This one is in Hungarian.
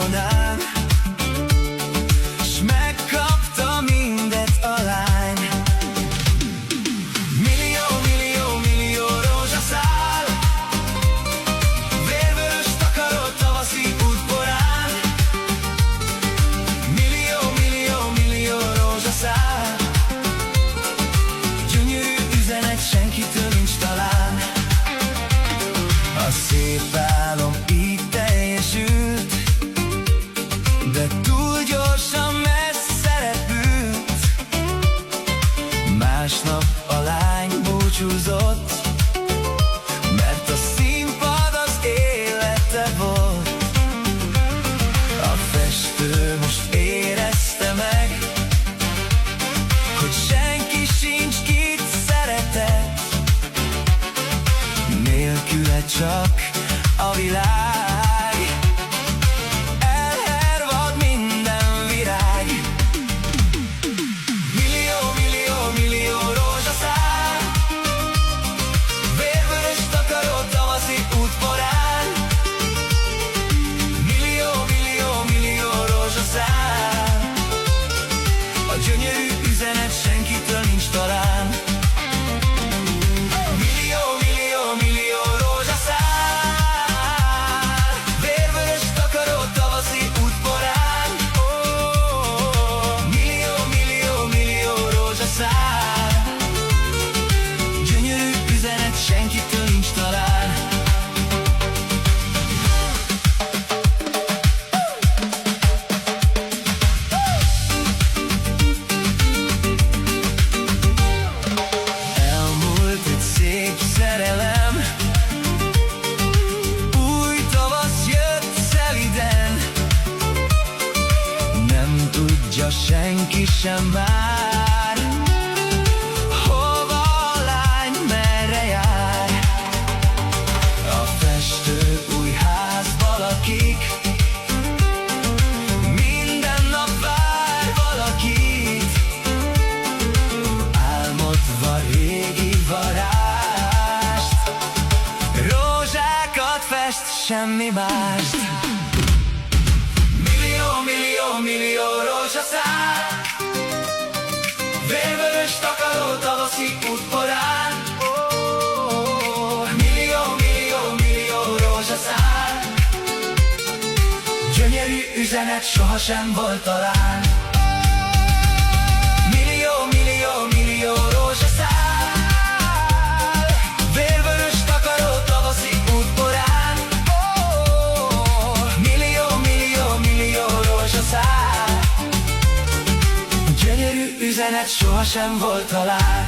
vagyonán, s megkapta mindet a lány. Millió, millió, millió rózsaszál, vérvörös takaró tavaszi útborán. Millió, millió, millió rózsaszál, gyönyörű üzenet, senkitől nincs talán. A szép álom így teljesült, de túl gyorsan messze repült. Másnap a lány búcsúzott, mert a színpad az élete volt. A festő most érezte meg, hogy senki sincs, kit szeretett. Nélküle csak a világ, elhervad minden virág. Millió, millió, millió rózsaszál, vérvörös takaró tavaszi útborán. Millió, millió, millió rózsaszál, a gyönyörű üzenet, senkitől nincs talán. Millió, millió, millió rózsaszál, vérvörös takaró tavaszi útborán. Millió, millió, millió rózsaszál, gyönyörű üzenet, senkitől nincs talán. Elmúlt egy szép szerelem, új tavasz jött szeliden. Nem tudja senki sem már, hova a lány, merre jár. A festő új házba lakik, minden nap vár valakit. Álmodva régi varást, rózsákat fest, semmi mást. Millió, millió, millió rózsaszál, vérvörös takaró tavaszi útborán. Millió, millió, millió rózsaszál, gyönyörű üzenet, sohasem volt talán. Millió, millió, millió rózsaszál, vérvörös takaró tavaszi útborán. Millió, millió, millió rózsaszál, gyönyörű üzenet, sohasem volt talán.